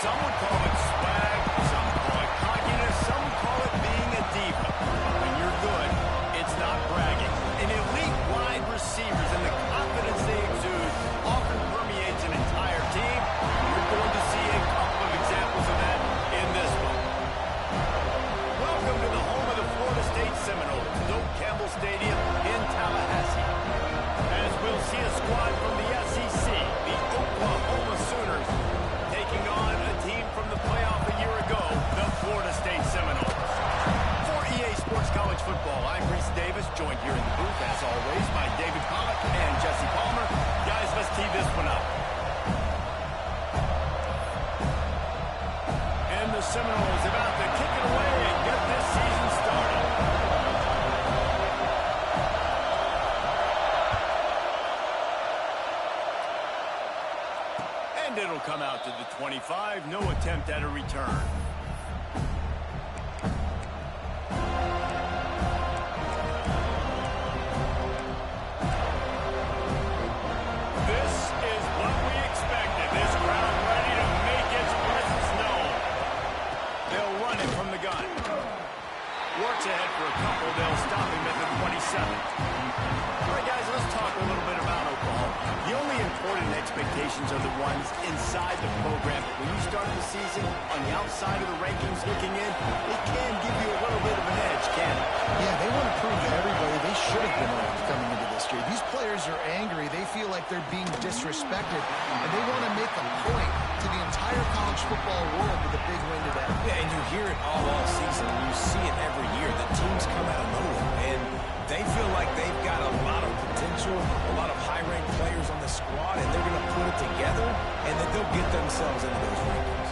Some would call it swag, some call it cockiness, some call it being a diva. When you're good, it's not bragging. And elite wide receivers and the confidence they exude often permeates an entire team. You're going to see a couple of examples of that in this one. Welcome to the home of the Florida State Seminoles, Doak Campbell Stadium in Tallahassee. As we'll see a squad from the SEC, the Oklahoma Sooners, taking on a team from the playoff a year ago, the Florida State Seminoles. For EA Sports College Football, I'm Reese Davis, joined here in the booth, as always, by David Pollack and Jesse Palmer. Guys, let's tee this one up. And the Seminoles about to kick it away and get this season started. And it'll come out to the 25. No attempt at a return. This is what we expected. This crowd ready to make its presence known. They'll run it from the gun. Works ahead for a couple. They'll stop him at the 27. All right, guys, let's talk a little bit about Oklahoma. The only important expectations are the ones inside the program. When you start the season on the outside of the rankings looking in, it can give you a little bit of an edge, can't it? Yeah, they want to prove to everybody they should have been ranked coming into this year. These players are angry. They feel like they're being disrespected, and they want to make a point to the entire college football world with a big win today. Yeah, and you hear it all season. You see it every year. The teams come out of nowhere, and they feel like they've got a lot of potential, a lot of high-ranked players on the squad, and they're going to put it together, and then they'll get themselves into those rankings.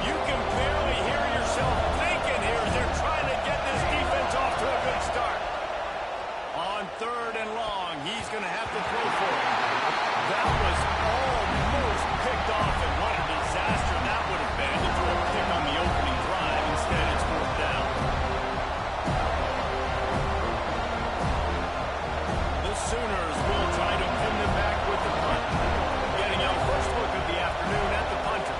You can barely hear yourself thinking here as they're trying to get this defense off to a good start. On 3rd and long, he's going to have to throw for it. That was almost picked off, and what a disaster that would have been to throw a pick on the opening drive. Instead, it's 4th down. The Sooners will try to pin them back with the punt. Getting our first look of the afternoon at the punter.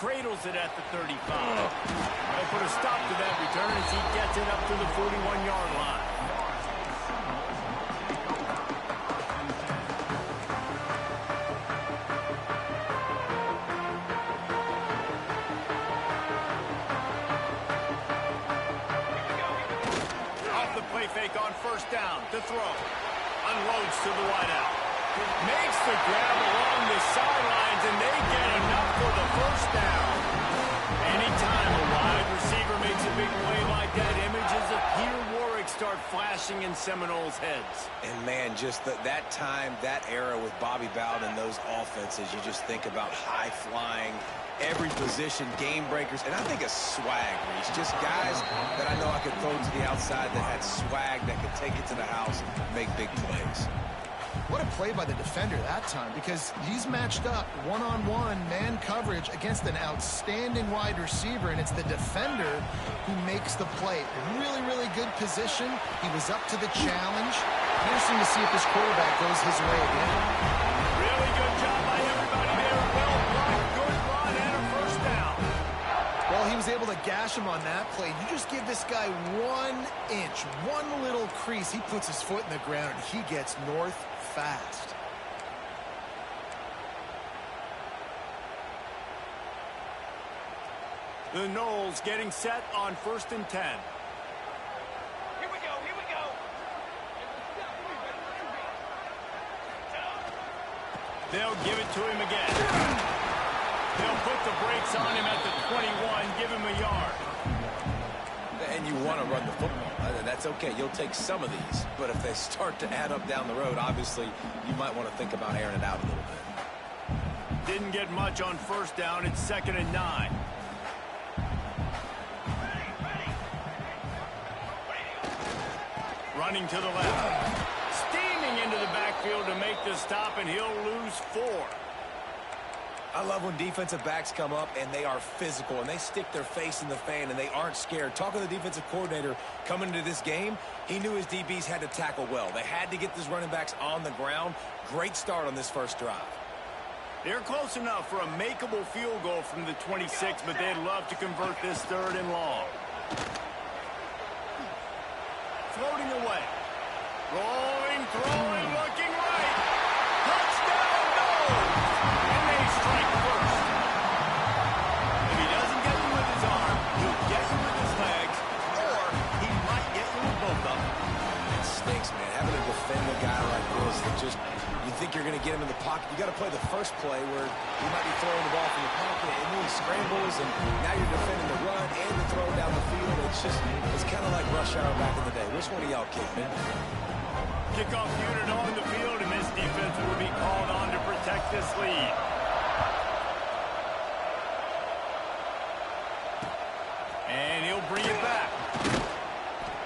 Cradles it at the 35. They'll put a stop to that return as he gets it up to the 41-yard line. Off the play fake on 1st down to throw. Unloads to the wideout. Makes the grab along the sidelines, and they get enough for the 1st down. Anytime a wide receiver makes a big play like that, images of Peter Warwick start flashing in Seminoles' heads. And, man, just that time, that era with Bobby Bowden and those offenses, you just think about high-flying, every position, game breakers, and I think of swag, Reese. Just guys that I know I could throw to the outside that had swag, that could take it to the house, make big plays. What a play by the defender that time, because he's matched up one-on-one man coverage against an outstanding wide receiver, and it's the defender who makes the play. Really, really good position. He was up to the challenge. Interesting to see if his quarterback goes his way again. Really good job by everybody there. Well blocked, good run, and a 1st down. Well, he was able to gash him on that play. You just give this guy 1 inch, one little crease. He puts his foot in the ground, and he gets north fast. The Noles getting set on 1st and 10. Here we go, here we go. They'll give it to him again. They'll put the brakes on him at the 21, give him a yard. And you want to run the football. That's okay. You'll take some of these. But if they start to add up down the road, obviously, you might want to think about airing it out a little bit. Didn't get much on 1st down. It's 2nd and 9. Running to the left. Steaming into the backfield to make the stop, and he'll lose 4. I love when defensive backs come up and they are physical and they stick their face in the fan and they aren't scared. Talking to the defensive coordinator coming into this game, he knew his DBs had to tackle well. They had to get these running backs on the ground. Great start on this first drive. They're close enough for a makeable field goal from the 26, but they'd love to convert this 3rd and long. Floating away. Rolling, throwing, looking right. Touchdown, no! And they strike first. If he doesn't get you with his arm, he'll get you with his legs, or he might get you with both of them. It stinks, man. Having to defend a guy like this that just, you think you're going to get him in the pocket. You got to play the first play where he might be throwing the ball from the pocket, and then he scrambles, and now you're defending the run and the throw down the field. It's kind of like rush hour back in the day. Which one of y'all kicked, man? Kickoff unit on the field, and this defense will be called on to protect this lead. And he'll bring it back.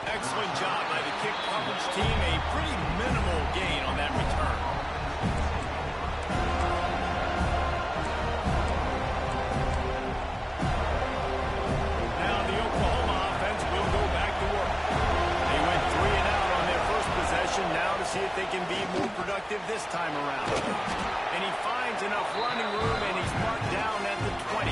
Excellent job by the kick coverage team. A pretty minimal gain on that return. Now the Oklahoma offense will go back to work. They went 3 and out on their first possession. Now to see if they can be more productive this time around. And he finds enough running room, and he's marked down at the 20.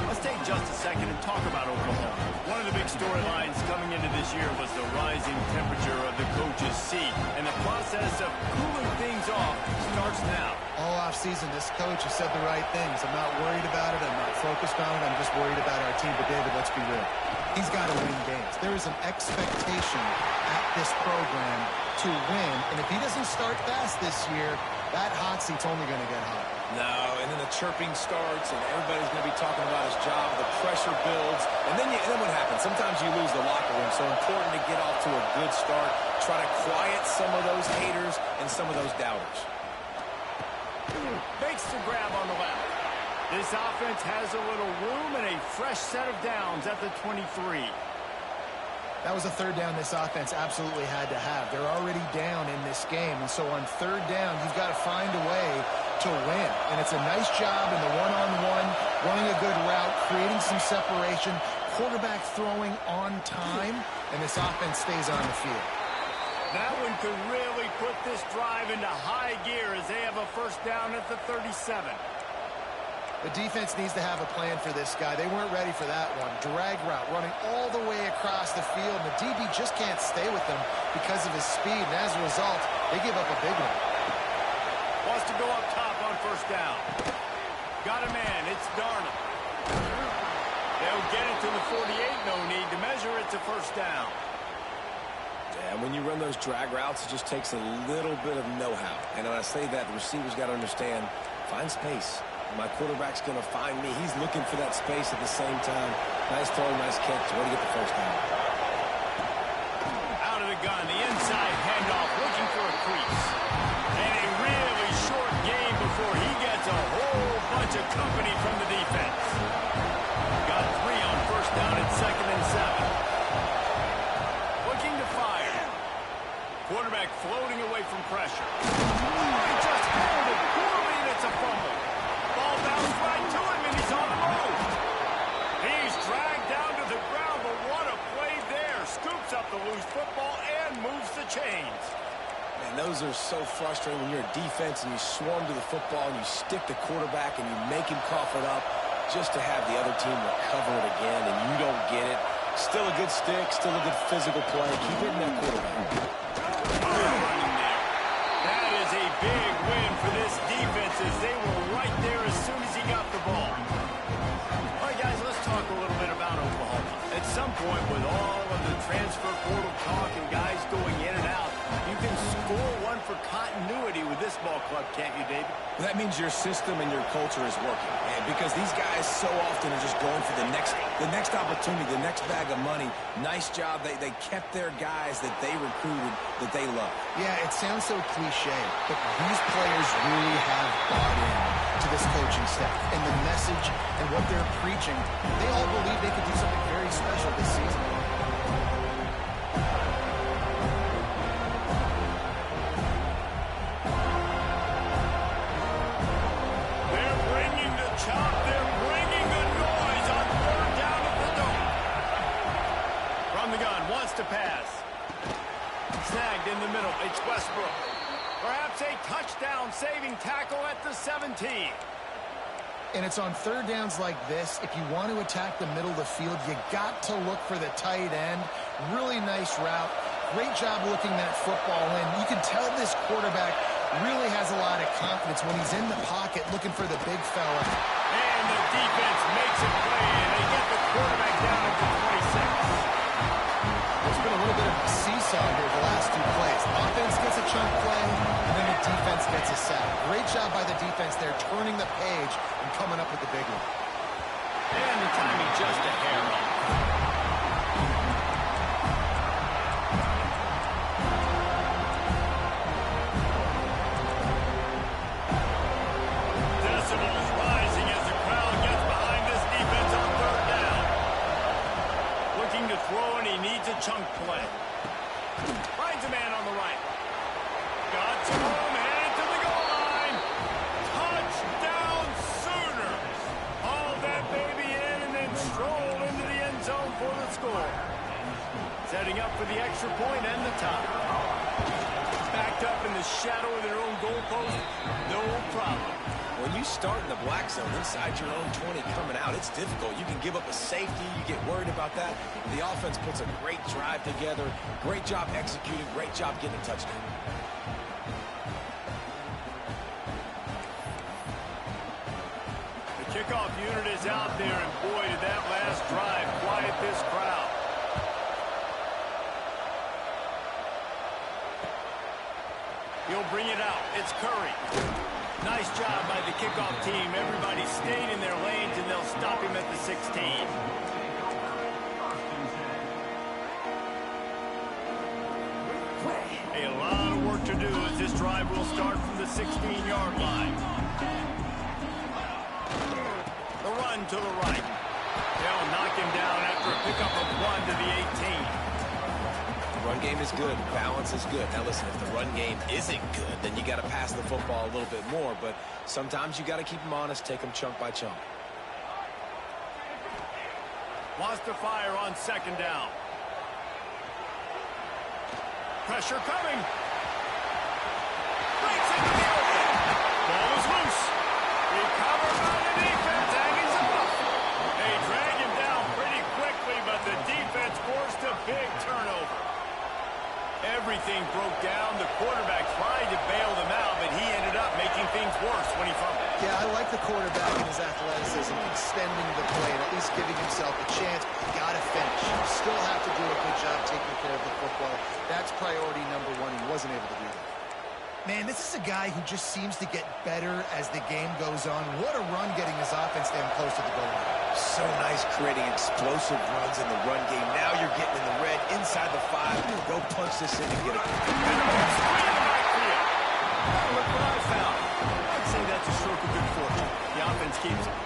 Let's take just a second and talk about Oklahoma. One of the big storylines coming into this year was the rising temperature of the coach's seat, and the process of cooling things off starts now. All offseason, this coach has said the right things. I'm not worried about it. I'm not focused on it. I'm just worried about our team. But, David, let's be real. He's got to win games. There is an expectation at this program to win, and if he doesn't start fast this year, that hot seat's only going to get hot. No, and then the chirping starts, and everybody's going to be talking about his job. The pressure builds, and then what happens? Sometimes you lose the locker room, so important to get off to a good start. Try to quiet some of those haters and some of those doubters. Fakes the grab on the left. This offense has a little room and a fresh set of downs at the 23. That was a 3rd down this offense absolutely had to have. They're already down in this game, and so on 3rd down, you've got to find a way to win. And it's a nice job in the one-on-one, running a good route, creating some separation, quarterback throwing on time, and this offense stays on the field. That one could really put this drive into high gear as they have a first down at the 37. The defense needs to have a plan for this guy. They weren't ready for that one. Drag route, running all the way across the field. And the DB just can't stay with them because of his speed. And as a result, they give up a big one. Wants to go up top on first down. Got a man. It's Darnold. They'll get it to the 48. No need to measure it to first down. Yeah, when you run those drag routes, it just takes a little bit of know-how. And when I say that, the receiver's got to understand, find space. My quarterback's going to find me. He's looking for that space at the same time. Nice throw, nice catch. Way to get the first down. Out of the gun, the inside handoff, looking for a crease. And a really short game before he gets a whole bunch of company from the defense. Got 3 on first down and 2nd and 7. Looking to fire. Quarterback floating away from pressure. He just handled it poorly, and it's a fumble. Ball bounced right to him, and he's on the road. He's dragged down to the ground, but what a play there. Scoops up the loose football and moves the chains. Man, those are so frustrating when you're a defense and you swarm to the football and you stick the quarterback and you make him cough it up just to have the other team recover it again, and you don't get it. Still a good stick, still a good physical play. Keep hitting that quarterback. Good running there. That is a big win for this defense as they were right there as soon as he got the ball. All right, guys, let's talk a little bit about Oklahoma. At some point, with all of the transfer portal talk and guys going in and out, you can score one for continuity with this ball club, can't you, David? Well, that means your system and your culture is working, man, because these guys so often are just going for the next opportunity, the next bag of money. Nice job. They kept their guys that they recruited, that they love. Yeah, it sounds so cliche, but these players really have bought in to this coaching staff and the message and what they're preaching. They all believe they could do something very special this season. They're Snagged in the middle. It's Westbrook. Perhaps a touchdown-saving tackle at the 17. And it's on third downs like this. If you want to attack the middle of the field, you got to look for the tight end. Really nice route. Great job looking that football in. You can tell this quarterback really has a lot of confidence when he's in the pocket looking for the big fella. And the defense makes a play, and they get the quarterback down at the 26. There's been a little bit of a seesaw here the last two plays. Offense gets a chunk play, and then the defense gets a sack. Great job by the defense there, turning the page and coming up with the big one. And the timing just a hair off. Decibels rising as the crowd gets behind this defense on third down. Looking to throw, and he needs a chunk play. Finds a man on the right. Got some room, headed to the goal line. Touchdown Sooners. Haul that baby in and then stroll into the end zone for the score. Setting up for the extra point and the tie. Backed up in the shadow of their own goalpost, no problem. When you start in the black zone inside your own 20 coming out, it's difficult. You can give up a safety. You get worried about that. The offense puts a great drive together. Great job executing. Great job getting a touchdown. The kickoff unit is out there, and boy, did that last drive quiet this crowd. He'll bring it out. It's Curry. Nice job by the kickoff team. Everybody stayed in their lanes, and they'll stop him at the 16. A lot of work to do as this drive will start from the 16-yard line. The run to the right. They'll knock him down after a pickup of 1 to the 18. Run game is good. Balance is good. Now listen, if the run game isn't good, then you got to pass the football a little bit more. But sometimes you got to keep them honest, take them chunk by chunk. Wants to fire on second down. Pressure coming. Breaks into the open. Ball is loose. Recovered by the defense, and he's off. They drag him down pretty quickly, but the defense forced a big turnover. Everything broke down. The quarterback tried to bail them out, but he ended up making things worse when he fumbled. Yeah, I like the quarterback and his athleticism, extending the play and at least giving himself a chance, but you got to finish. You still have to do a good job taking care of the football. That's priority number one. He wasn't able to do that. Man, this is a guy who just seems to get better as the game goes on. What a run getting his offense down close to the goal line. So nice creating explosive runs in the run game. Now you're getting in the red inside the 5. Go punch this in and get it. Look what I found. I'd say that's a stroke of good fortune. The offense keeps it.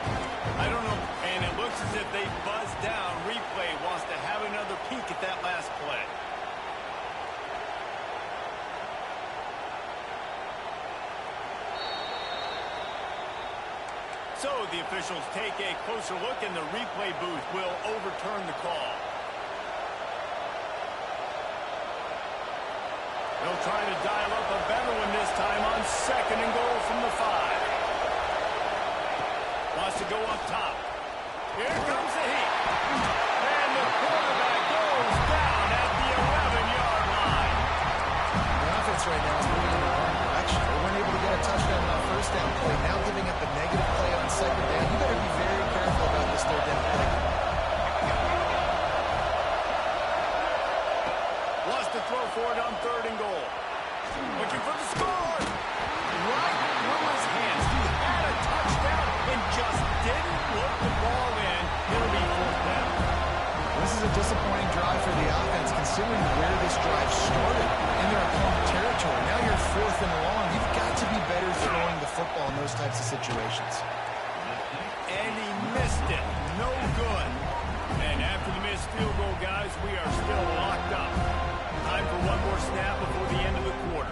I don't know, and it looks as if they buzzed down. Replay wants to have another peek at that last play. So the officials take a closer look, and the replay booth will overturn the call. They'll try to dial up a better one this time on second and goal from the 5. Wants to go up top. Here comes the heat. And the quarterback goes down at the 11-yard line. The offense right now is moving in the wrong direction. They weren't able to get a touchdown on that first down play. Now giving up a negative play on second down. You better be very careful about this third down play. Wants to throw for it on third and goal. Looking for the score. Right through his hands. He had a touchdown and just didn't look the ball in. It'll be fourth down. This is a disappointing drive for the offense, considering where this drive started in their opponent territory. Now you're fourth and long. You've got to be better throwing the football in those types of situations. And he missed it. No good. And after the missed field goal, guys, we are still locked up. Time for one more snap before the end of the quarter.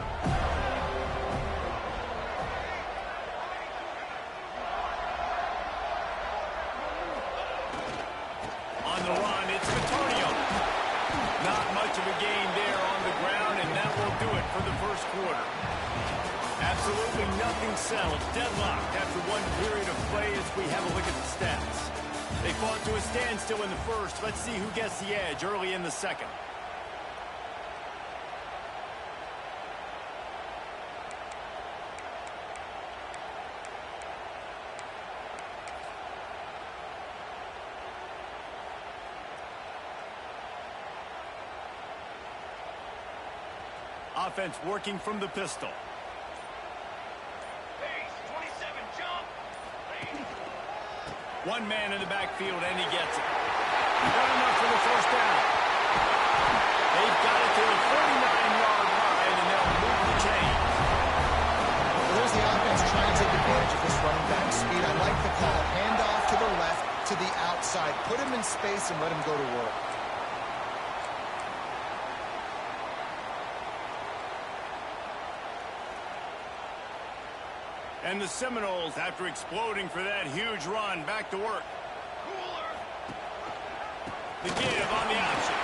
On the run, it's Antonio. Not much of a gain there on the ground, and now do it for the first quarter. Absolutely nothing settled. Deadlocked after one period of play as we have a look at the stats. They fought to a standstill in the first. Let's see who gets the edge early in the second. Offense working from the pistol. Pace, 27, jump. One man in the backfield, and he gets it. Not enough for the first down. They've got it to the 49-yard line, and they'll move the chain. Well, there's the offense trying to take advantage of this running back speed. I like the call. Hand off to the left, to the outside. Put him in space and let him go to work. And the Seminoles, after exploding for that huge run, back to work. Cooler. The give on the option.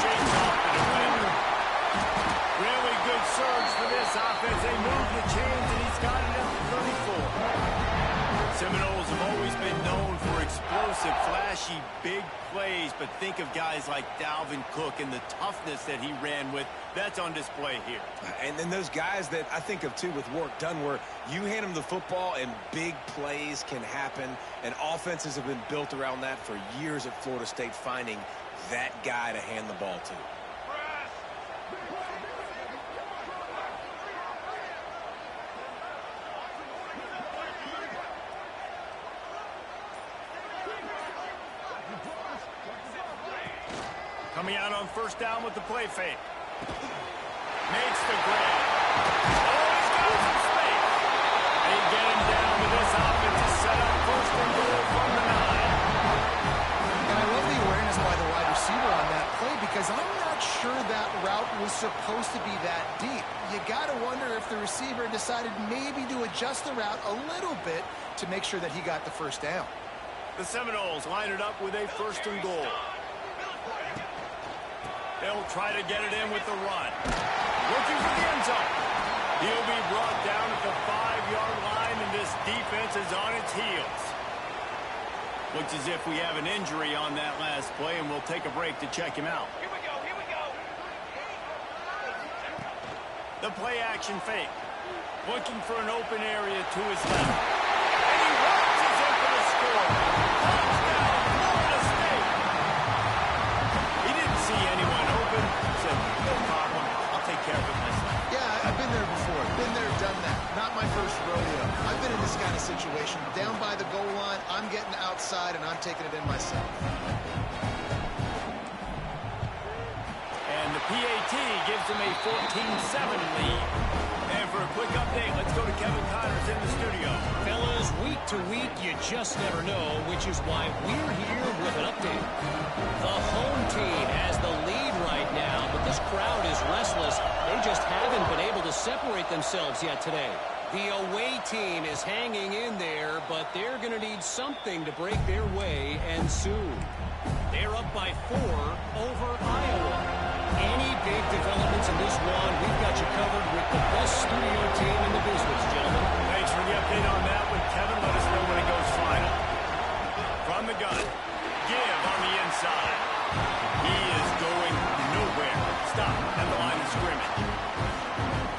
Shakes off the defender. Really good surge for this offense. They move the chains, and he's got it up to 34. Seminoles have always been known for explosive, flashy, big plays, but think of guys like Dalvin Cook and the toughness that he ran with. That's on display here. And then those guys that I think of, too, with work done, where you hand them the football and big plays can happen, and offenses have been built around that for years at Florida State, finding that guy to hand the ball to. Coming out on first down with the play fake. Makes the grab. Oh, he's got some space. They get him down with this offense to set up first and goal from the 9. And I love the awareness by the wide receiver on that play because I'm not sure that route was supposed to be that deep. You got to wonder if the receiver decided maybe to adjust the route a little bit to make sure that he got the first down. The Seminoles line it up with a first and goal. They'll try to get it in with the run. Looking for the end zone. He'll be brought down at the 5-yard line, and this defense is on its heels. Looks as if we have an injury on that last play, and we'll take a break to check him out. Here we go, here we go. The play action fake. Looking for an open area to his left. And he launches in for the score. Touchdown, Florida State. He didn't see anyone open. Said, no problem. I'll take care of it myself. Yeah, I've been there before. Been there, done that. Not my first rodeo. I've been in this kind of situation. Down by the goal line, I'm getting outside, and I'm taking it in myself. And the PAT gives them a 14-7 lead. And for a quick update, let's go to Kevin Connors in the studio. Fellas, week to week, you just never know, which is why we're here with an update. The home team has the lead right now, but this crowd is restless. They just haven't been able to separate themselves yet today. The away team is hanging in there, but they're going to need something to break their way, and soon. They're up by 4 over Iowa. Any big developments in this one, we've got you covered with the best studio team in the business, gentlemen. Thanks for the update on that one, Kevin. Let us know when it goes final. From the gun, give on the inside. He is going nowhere. Stop at the line of scrimmage.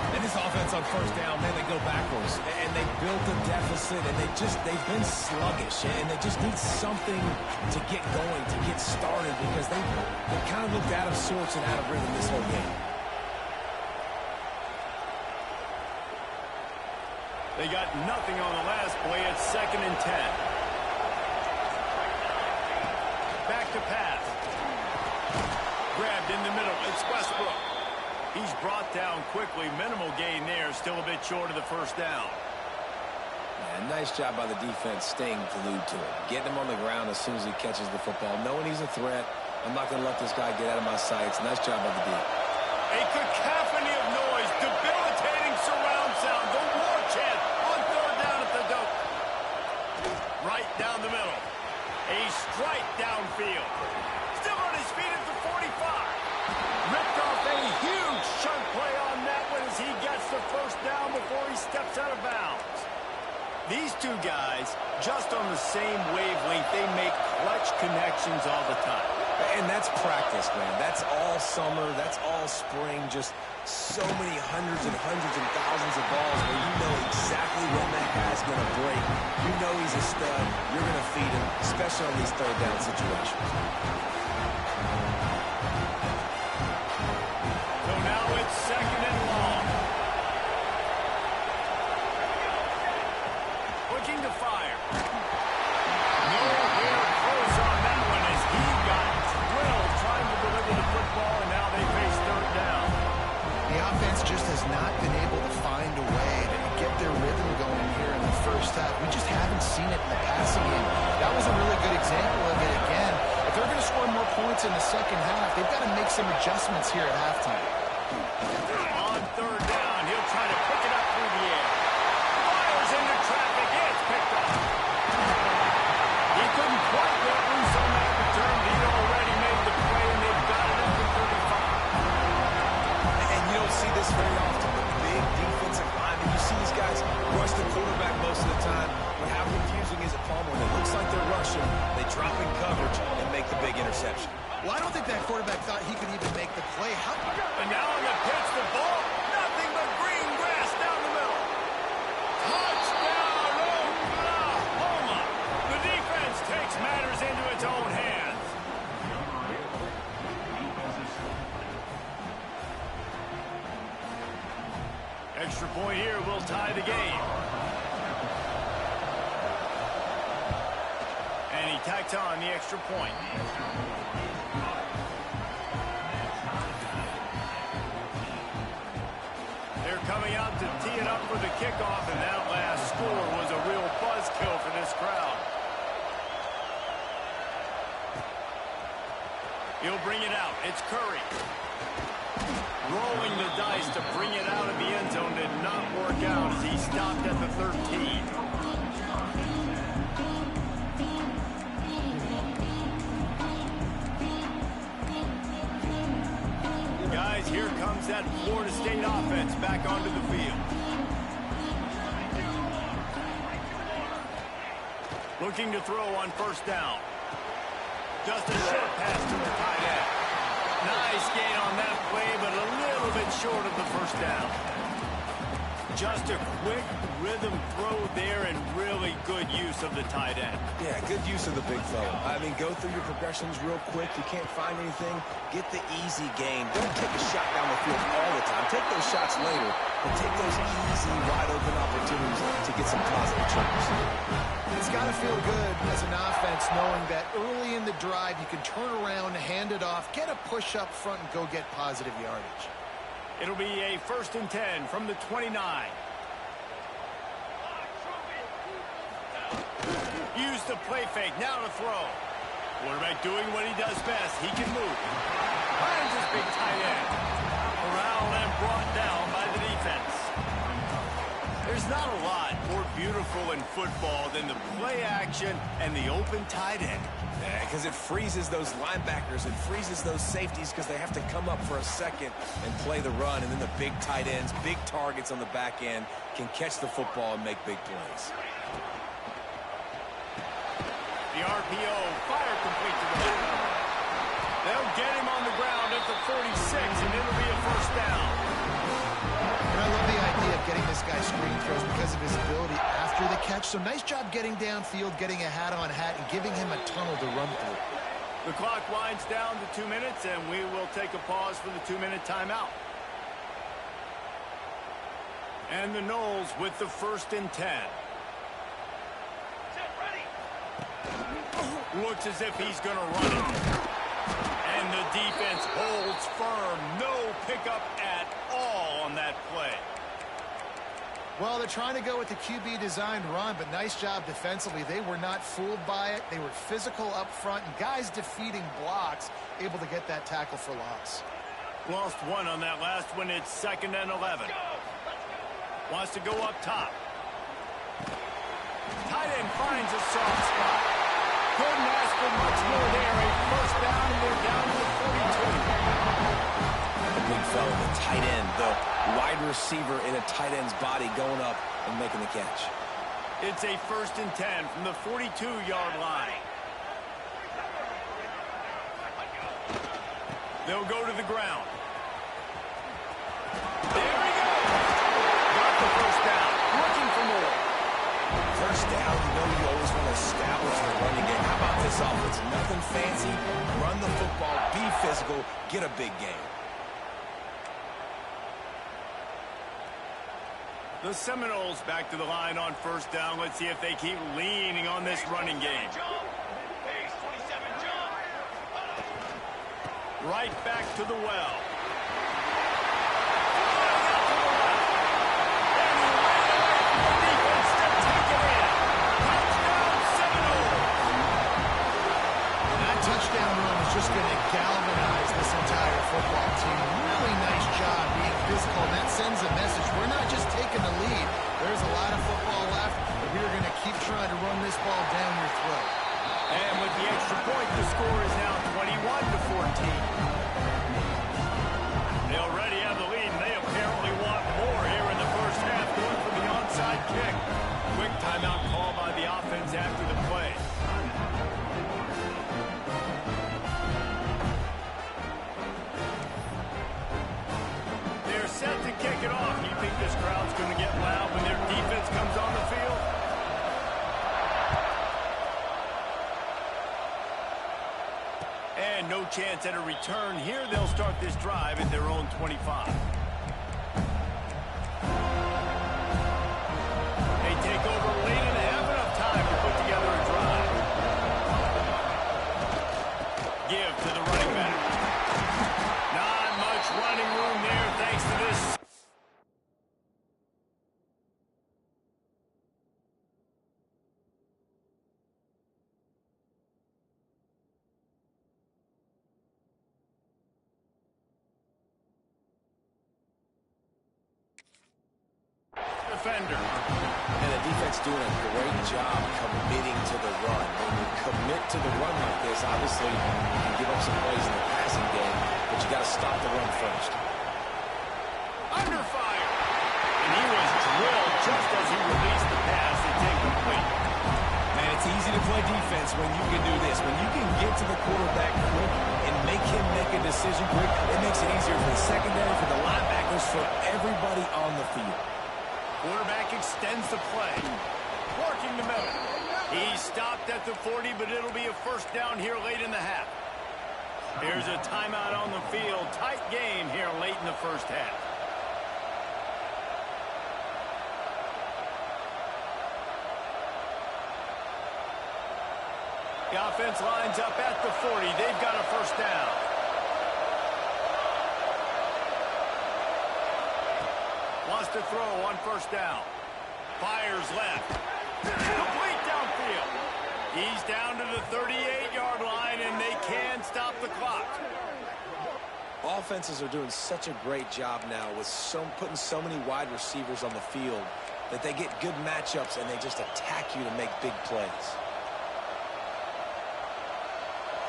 And this offense on first down, man, they go backwards. And they built a deficit, and they've been sluggish. And they just need something to get going, to get started, because they kind of looked out of sorts and out of rhythm this whole game. They got nothing on the last play. It's 2nd and 10. Back to pass. Grabbed in the middle. It's Westbrook. He's brought down quickly. Minimal gain there. Still a bit short of the first down. Man, nice job by the defense staying glued to it. Getting him on the ground as soon as he catches the football. Knowing he's a threat. I'm not going to let this guy get out of my sights. Nice job by the D. A cacophony of noise. Debilitating surround sound. The war chant on 3rd down at the dope. Right down the middle. A strike downfield. Still on his feet at the 45. Ripped off a huge chunk These two guys, just on the same wavelength, they make clutch connections all the time. And that's practice, man. That's all summer. That's all spring. Just so many hundreds and thousands of balls where you know exactly when that guy's going to break. You know he's a stud. You're going to feed him, especially on these third down situations. So now it's second and long. Looking to fire. Nowhere close on that one as he got drilled trying to deliver the football, and now they face third down. The offense just has not been able to find a way to get their rhythm going here in the first half. We just haven't seen it in the passing game. That was a really good example of it again. If they're going to score more points in the second half, they've got to make some adjustments here at halftime. On third down, he'll try to pick it up through the air. Fires into traffic. It's picked up. He couldn't quite get loose on that return. He'd already made the play, and they've got it up to 35. And you don't see this very often, the big defensive linemen. You see these guys rush the quarterback most of the time, but how confusing is it, Palmer? When it looks like they're rushing, they drop in coverage and make the big interception. Well, I don't think that quarterback thought he could even make the play. And now on the pitch, the ball, nothing but green grass down the middle. Touchdown, Oklahoma. The defense takes matters into its own hands. Extra point here will tie the game. And he tacks on the extra point. They're coming out to tee it up for the kickoff, and that last score was a real buzzkill for this crowd. He'll bring it out. It's Curry. Rolling the dice to bring it out of the end zone did not work out as he stopped at the 13. Guys, here comes that Florida State offense back onto the field. Looking to throw on first down. Just a short pass to the tight end. Nice gain on that play, but a little bit short of the first down. Just a quick rhythm throw there and really good use of the tight end. Yeah, good use of the big fella. I mean, go through your progressions real quick. You can't find anything. Get the easy gain. Don't take a shot down the field all the time. Take those shots later, but take those easy, wide-open opportunities to get some positive triggers. It's got to feel good as an offense knowing that early in the drive you can turn around, hand it off, get a push up front, and go get positive yardage. It'll be a 1st and 10 from the 29. Use the play fake. Now to throw. Quarterback doing what he does best. He can move. Finds his big tight end. Corralled and brought down by the defense. There's not a lot more beautiful in football than the play action and the open tight end. Yeah, because it freezes those linebackers. It freezes those safeties because they have to come up for a second and play the run. And then the big tight ends, big targets on the back end can catch the football and make big plays. The RPO, fire complete to the back. They'll get him on the ground at the 46, and it'll be a first down. And I love the idea of getting this guy screen throws because of his ability after the catch. So nice job getting downfield, getting a hat-on-hat, and giving him a tunnel to run through. The clock winds down to 2 minutes, and we will take a pause for the 2-minute timeout. And the Noles with the 1st and 10. Looks as if he's going to run it. And the defense holds firm. No pickup at all on that play. Well, they're trying to go with the QB designed run, but nice job defensively. They were not fooled by it. They were physical up front, and guys defeating blocks, able to get that tackle for loss. Lost one on that last one. It's 2nd and 11. Wants to go up top. Tight end finds a soft spot. Couldn't ask for much more there. A first down, and they're down to the 42. The big fella, the tight end, the wide receiver in a tight end's body going up and making the catch. It's a 1st and 10 from the 42-yard line. They'll go to the ground. There we go. Got the first down. Looking for more. First down, you always want to establish the running game. How about this offense? Nothing fancy. Run the football, be physical, get a big game. The Seminoles back to the line on 1st down. Let's see if they keep leaning on this running game. Base 27, jump. Right back to the well. Touchdown run is just going to galvanize this entire football team. Really nice job being physical. That sends a message. We're not just taking the lead. There's a lot of football left, but we're going to keep trying to run this ball down your throat. And with the extra point, the score is now 21-14. They already have the lead, and they apparently want more here in the first half, going for the onside kick. Quick timeout call by the offense after the play. Set to kick it off. You think this crowd's going to get loud when their defense comes on the field? And no chance at a return here. They'll start this drive at their own 25. They take over late and have enough time to put together a drive. Give to the running back. Not much running room there thanks to this. Defender. And the defense doing a great job committing to the run. When you commit to the run like this, obviously you can give up some plays in the passing game, but you got to stop the run first. Under fire. And he was drilled just as he released the pass. It's incomplete. Man, it's easy to play defense when you can do this. When you can get to the quarterback quick and make him make a decision quick, it makes it easier for the secondary, for the linebackers, for everybody on the field. Quarterback extends the play. Working the middle. He stopped at the 40, but it'll be a 1st down here late in the half. Here's a timeout on the field. Tight game here late in the first half. The offense lines up at the 40. They've got a 1st down. Wants to throw on 1st down. Fires left. Complete downfield. He's down to the 38-yard line, and they can stop the clock. Offenses are doing such a great job now with putting so many wide receivers on the field that they get good matchups and they just attack you to make big plays.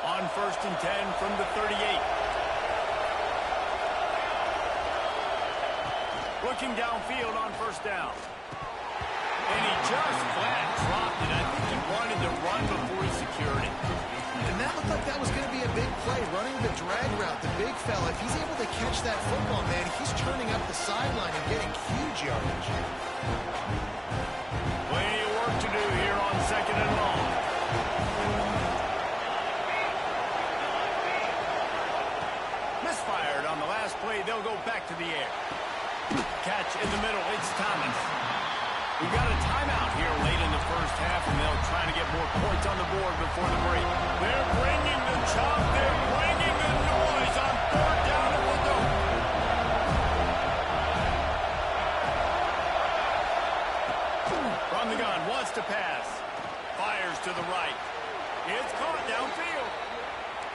On 1st and 10 from the 38. Looking downfield on 1st down. And he just flat dropped it. I think he wanted to run before he secured it. And that looked like that was going to be a big play, running the drag route, the big fella. If he's able to catch that football, man, he's turning up the sideline and getting huge yardage. Plenty of work to do here on 2nd and long. Misfired on the last play. They'll go back to the air. Catch in the middle. It's Thomas. We've got a timeout here late in the first half, and they'll try to get more points on the board before the break. They're bringing the chop. They're bringing the noise on 3rd down at the goal. From the gun, wants to pass. Fires to the right. It's caught downfield.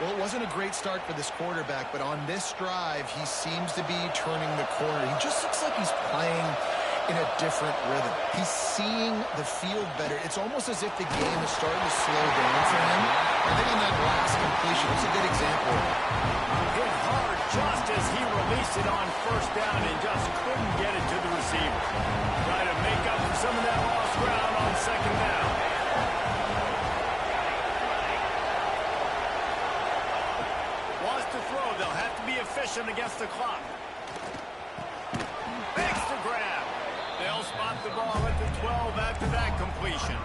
Well, it wasn't a great start for this quarterback, but on this drive, he seems to be turning the corner. He just looks like he's playing in a different rhythm. He's seeing the field better. It's almost as if the game is starting to slow down for him. I think on that last completion, it was a good example. Hit hard just as he released it on 1st down and just couldn't get it to the receiver. Trying to make up for some of that lost ground on second down. Wants to throw. They'll have to be efficient against the clock. Makes the grab. They'll spot the ball at the 12 after that completion.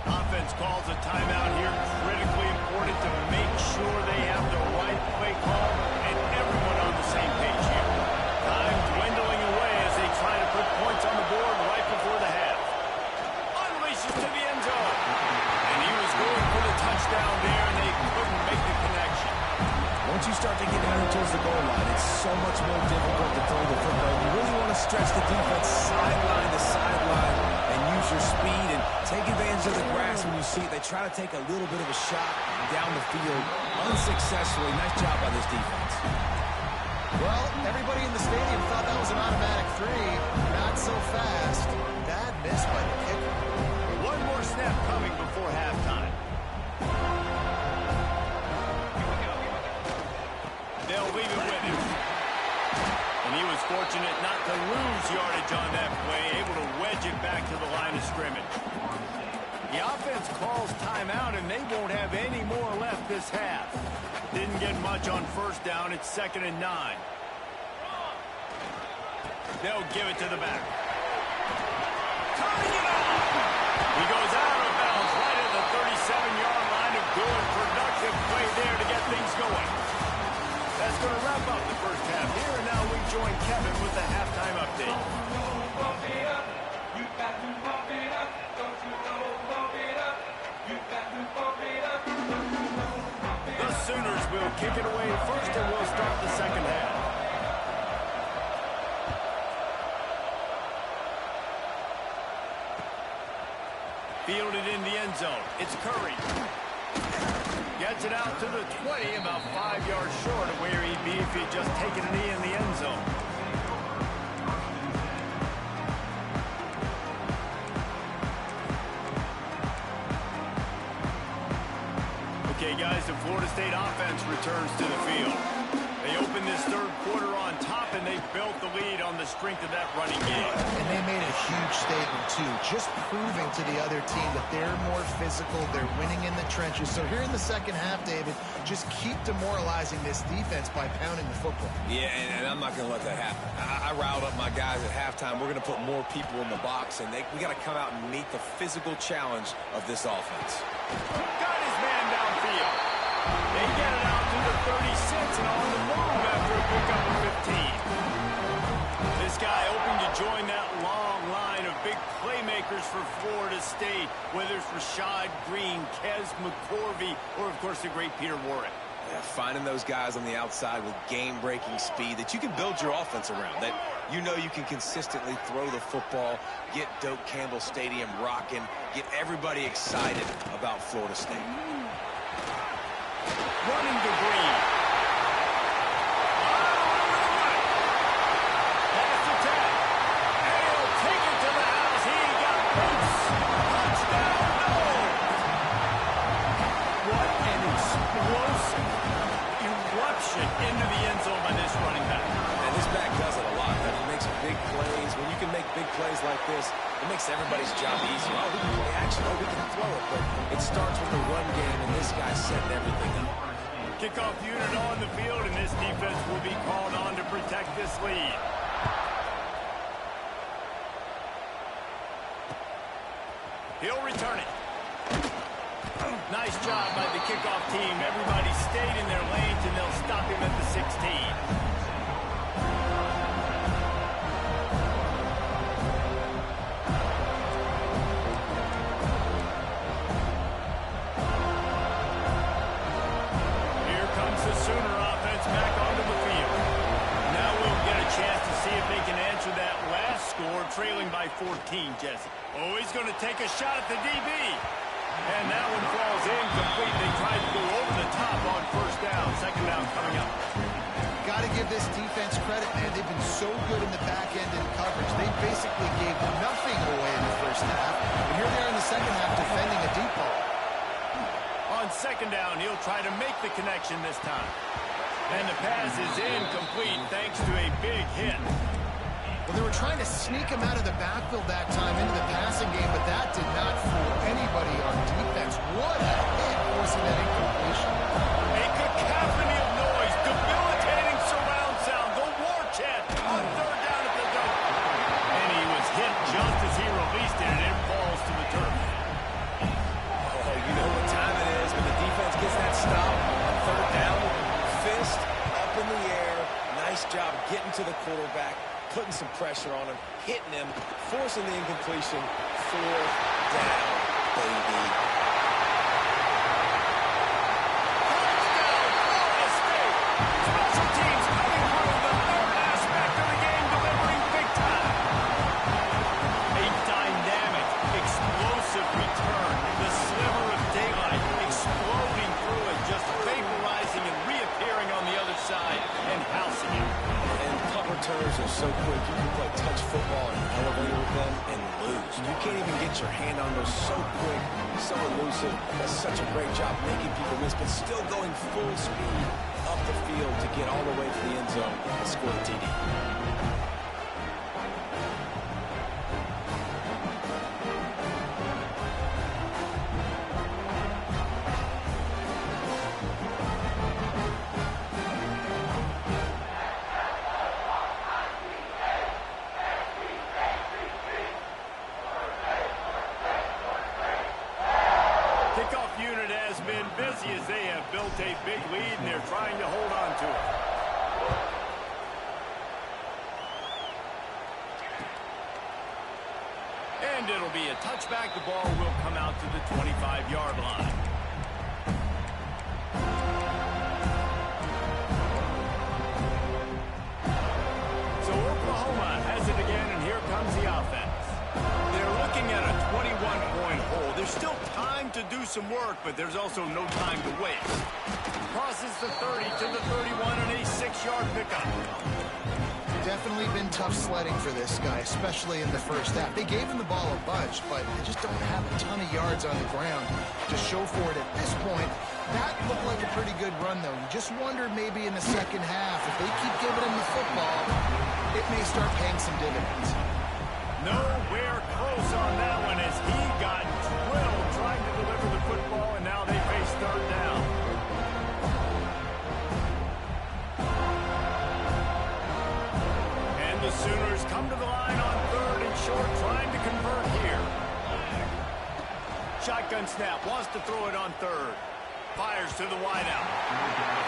Offense calls a timeout here. Critically important to make sure they have the right play call and everyone on the same page here. Time dwindling away as they try to put points on the board right before the half. Unleashes to the end zone. And he was going for the touchdown there, and they couldn't make the connection. Once you start to get down towards the goal line, it's so much more difficult to throw the football. You really want to stretch the defense sideline to sideline and use your speed and take advantage of the grass when you see it. They try to take a little bit of a shot down the field unsuccessfully. Nice job by this defense. Well, everybody in the stadium thought that was an automatic 3. Not so fast. Bad miss by the kicker. One more snap coming before halftime. They'll leave it with him. And he was fortunate not to lose yardage on that play, able to wedge it back to the line of scrimmage. The offense calls timeout, and they won't have any more left this half. Didn't get much on first down. It's 2nd and 9. They'll give it to the back. Turning it on! He goes out of bounds right at the 37-yard line. A good, productive play there to get things going. That's going to wrap up the first half here, and now we join Kevin with the halftime update. The Sooners will kick it away first, and we'll start the second half. Fielded in the end zone. It's Curry. Gets it out to the 20, about 5 yards short of where he'd be if he'd just taken a knee in the end zone. Okay, guys, the Florida State offense returns to the field. They open this third quarter on top, and they built the lead on the strength of that running game. And they made a huge statement, too, just proving to the other team that they're more physical, they're winning in the trenches. So here in the second half, David, just keep demoralizing this defense by pounding the football. Yeah, and I'm not going to let that happen. I riled up my guys at halftime. We're going to put more people in the box, and we got to come out and meet the physical challenge of this offense. Got his man downfield. They get it out to the 36 and on the move after a pickup of 15. This guy hoping to join that long line of big playmakers for Florida State, whether it's Rashad Green, Kez McCorvey, or, of course, the great Peter Warrick. Yeah, finding those guys on the outside with game-breaking speed that you can build your offense around, that you know you can consistently throw the football, get Doak Campbell Stadium rocking, get everybody excited about Florida State. Running to Green. Pass attack. And he'll take it to the house. He got boots. Touchdown, no. What an explosive eruption into the end zone by this running back. And this back does it a lot. He makes big plays. When you can make big plays like this, it makes everybody's job easier. Oh, we can play action. Oh, we can throw it. But it starts with the run game, and this guy's setting everything up. Kickoff unit on the field, and this defense will be called on to protect this lead. He'll return it. Nice job by the kickoff team. Everybody stayed in their lanes, and they'll stop him at the 16. Sooner offense back onto the field. Now we'll get a chance to see if they can answer that last score, trailing by 14, Jesse. Oh, he's going to take a shot at the DB. And that one falls incomplete. They tried to go over the top on first down. Second down coming up. Got to give this defense credit, man. They've been so good in the back end in coverage. They basically gave nothing away in the first half. And here they are in the second half defending a deep ball. On second down, he'll try to make the connection this time. And the pass is incomplete thanks to a big hit. Well, they were trying to sneak him out of the backfield that time into the passing game, but that did not fool anybody on defense. What a hit forcing that incompletion. A cacophony of noise, debilitating surround sound, the war chant on third down at the dome. And he was hit just as he released it, and it falls to the turf. Oh, you know what time it is when the defense gets that stop on third down. Fist up in the air. Nice job getting to the quarterback, putting some pressure on him, hitting him, forcing the incompletion. Fourth down, baby. Special teams coming through the third aspect of the game, delivering big time. A dynamic, explosive return. The sliver of daylight exploding through it, just vaporizing and reappearing on the other side and housing it. And punt returns are so quick. You can play touch football in an elevator with them and lose. You can't even get your hand on those so quick, so elusive. That's such a great job making people miss, but still going full speed up the field to get all the way to the end zone and score a TD. Kickoff unit has been busy as they have built a big lead, and they're trying to hold on to it. And it'll be a touchback. The ball will come out to the 25-yard line. So Oklahoma has it again, and here comes the offense. They're looking at a 21-point hole. There's still time to do some work, but there's also no time to waste. Crosses the 30 to the 31 and a 6-yard pickup. Definitely been tough sledding for this guy, especially in the first half. They gave him the ball a bunch, but they just don't have a ton of yards on the ground to show for it at this point. That looked like a pretty good run, though. You just wonder maybe in the second half, if they keep giving him the football, it may start paying some dividends. Nowhere close on that one as he got drilled trying to deliver the football, and now they face third down. And the Sooners come to the line on third and short, trying to convert here. Shotgun snap, wants to throw it on third. Fires to the wideout.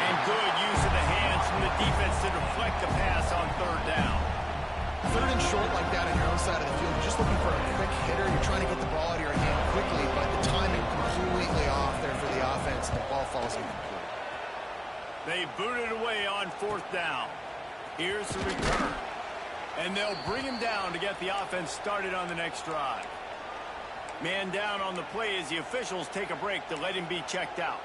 And good use of the hands from the defense to deflect the pass on third down. Third and short like that on your own side of the field, you're just looking for a quick hitter. You're trying to get the ball out of your hand quickly, but the timing completely off there for the offense, and the ball falls incomplete. They boot it away on fourth down. Here's the return. And they'll bring him down to get the offense started on the next drive. Man down on the play as the officials take a break to let him be checked out.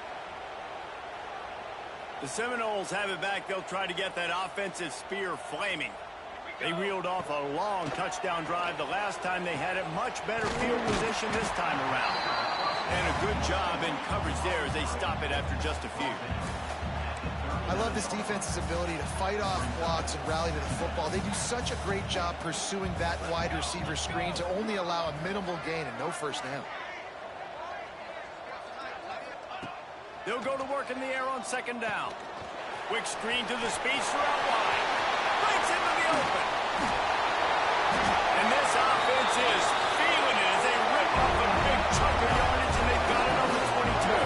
The Seminoles have it back. They'll try to get that offensive spear flaming. They reeled off a long touchdown drive the last time they had it. Much better field position this time around. And a good job in coverage there as they stop it after just a few. I love this defense's ability to fight off blocks and rally to the football. They do such a great job pursuing that wide receiver screen to only allow a minimal gain and no first down. They'll go to work in the air on second down. Quick screen to the speedster out wide. Breaks into the open. And this offense is feeling it as they rip off a big chunk of yardage, and they've got it on the 22.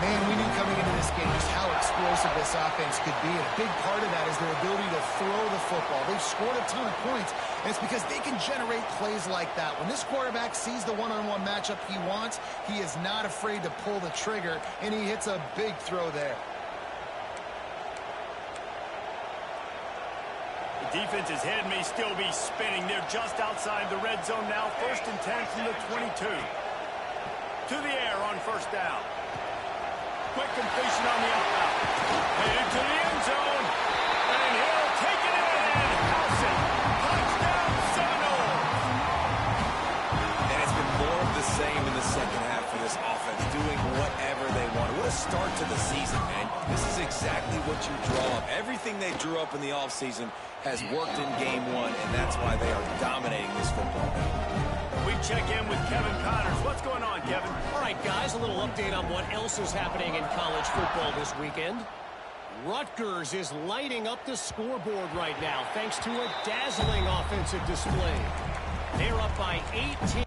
Man, we knew coming into this game just how explosive this offense could be. And a big part of that is their ability to throw the football. They've scored a ton of points, and it's because they can generate plays like that. When this quarterback sees the one-on-one matchup he wants, he is not afraid to pull the trigger, and he hits a big throw there. The defense's head may still be spinning. They're just outside the red zone now. 1st and 10 from the 22. To the air on first down. Quick completion on the up route. Headed to the end zone. And he'll take it in and house it. Touchdown Seminoles. And it's been more of the same in the second half for this offense, doing whatever they want. What a start to the season, man. This is exactly what you draw up. Everything everything they drew up in the offseason has worked in game one, and that's why they are dominating this football game. We check in with Kevin Connors. What's going on, Kevin? All right, guys, a little update on what else is happening in college football this weekend. Rutgers is lighting up the scoreboard right now thanks to a dazzling offensive display. They're up by 18.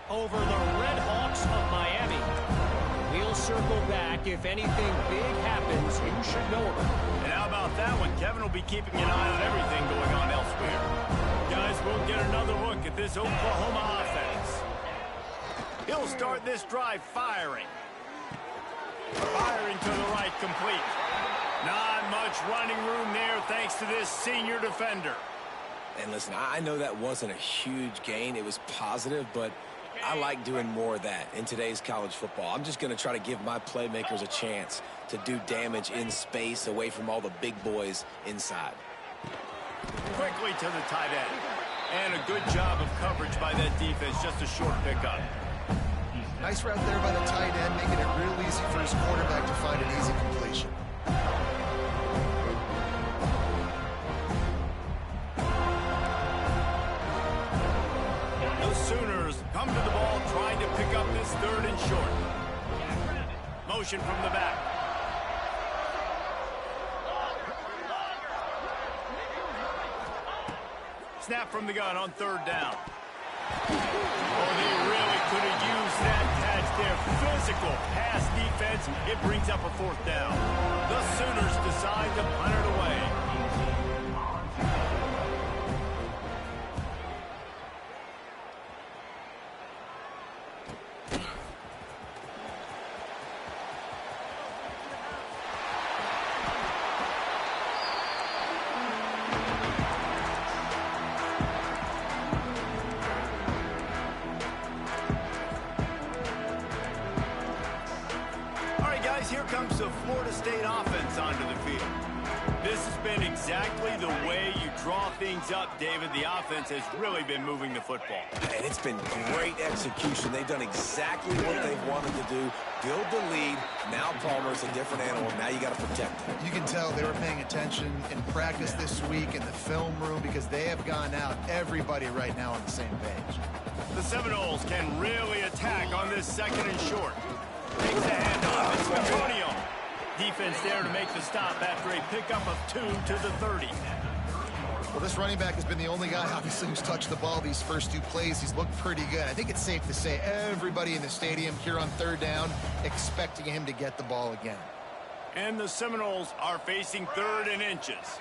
Over the Red Hawks of Miami. We'll circle back. If anything big happens, you should know about it. And how about that one? Kevin will be keeping an eye on everything going on elsewhere. Guys, we'll get another look at this Oklahoma offense. He'll start this drive firing. Firing to the right, complete. Not much running room there thanks to this senior defender. And listen, I know that wasn't a huge gain. It was positive, but I like doing more of that in today's college football. I'm just going to try to give my playmakers a chance to do damage in space away from all the big boys inside. Quickly to the tight end. And a good job of coverage by that defense. Just a short pickup. Nice route there by the tight end, making it real easy for his quarterback to find an easy completion. Sooners come to the ball trying to pick up this third and short. Motion from the back. Snap from the gun on third down. Oh, they really could have used that catch there. Physical pass defense. It brings up a fourth down. The Sooners decide to punt it away. Here comes the Florida State offense onto the field. This has been exactly the way you draw things up, David. The offense has really been moving the football. And it's been great execution. They've done exactly what they've wanted to do. Build the lead. Now Palmer's a different animal. Now you got to protect him. You can tell they were paying attention in practice this week in the film room because they have gone out, everybody right now on the same page. The Seminoles can really attack on this second and short. Takes the handoff. It's Antonio. Defense there to make the stop after a pickup of 2 to the 30. Well, this running back has been the only guy, obviously, who's touched the ball these first two plays. He's looked pretty good. I think it's safe to say everybody in the stadium here on third down expecting him to get the ball again. And the Seminoles are facing third and inches.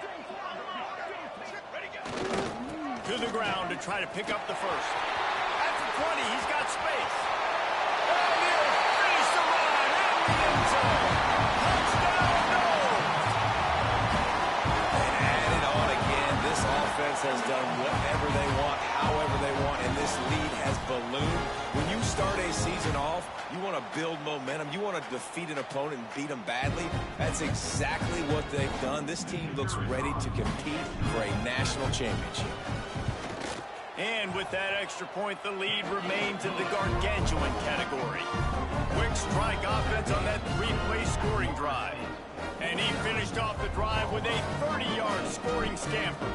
To the ground to try to pick up the first. At the 20, he's got space. And he'll finish the run in the end zone. Touchdown, no! And add it on again. This offense has done whatever they want, however they want, and this lead has ballooned. When you start a season off, you want to build momentum. You want to defeat an opponent and beat them badly. That's exactly what they've done. This team looks ready to compete for a national championship. And with that extra point, the lead remains in the gargantuan category. Quick strike offense on that three-play scoring drive. And he finished off the drive with a 30-yard scoring scamper.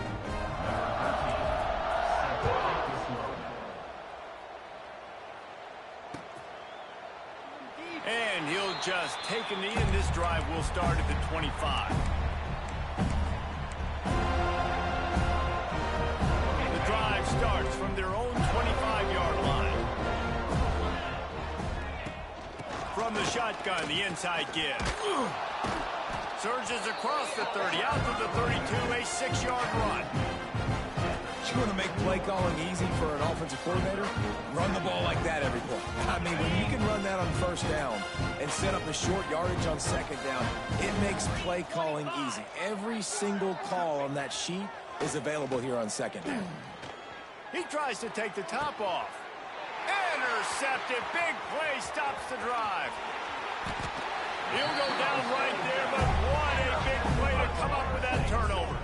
And he'll just take a knee, and this drive will start at the 25. The drive starts from their own 25-yard line. From the shotgun, the inside give. Surges across the 30, out to the 32, a 6-yard run. You want to make play calling easy for an offensive coordinator? Run the ball like that every play. I mean, when you can run that on first down and set up a short yardage on second down, it makes play calling easy. Every single call on that sheet is available here on second down. He tries to take the top off. Intercepted. Big play stops the drive. He'll go down right there, but what a big play to come up with that turnover.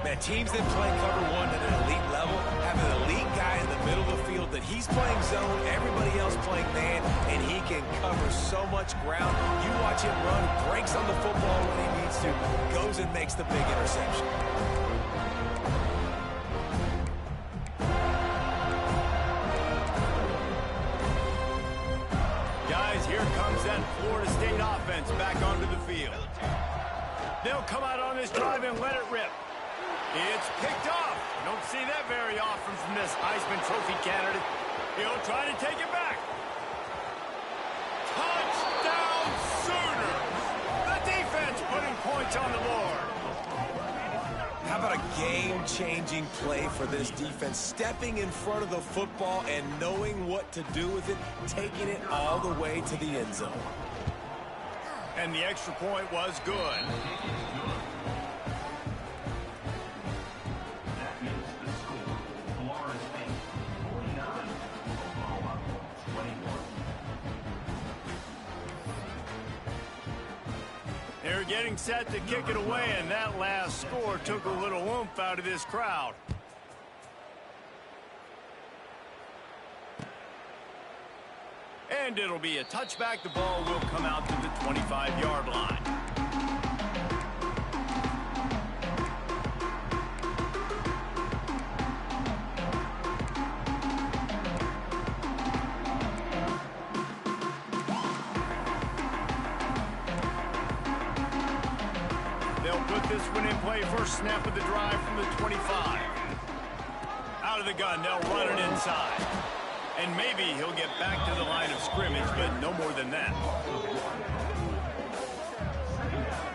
Man, teams that play cover one at an elite level have an elite guy in the middle of the field that he's playing zone, everybody else playing man, and he can cover so much ground. You watch him run, breaks on the football when he needs to, goes and makes the big interception. Guys, here comes that Florida State offense back onto the field. They'll come out on this drive and let it rip. It's picked off. Don't see that very often from this Heisman Trophy candidate. He'll try to take it back. Touchdown Sooners! The defense putting points on the board. How about a game-changing play for this defense? Stepping in front of the football and knowing what to do with it, taking it all the way to the end zone. And the extra point was good. They're getting set to kick it away, and that last score took a little oomph out of this crowd. And it'll be a touchback. The ball will come out to the 25-yard line. This one in play, first snap of the drive from the 25. Out of the gun, they'll run it inside. And maybe he'll get back to the line of scrimmage, but no more than that.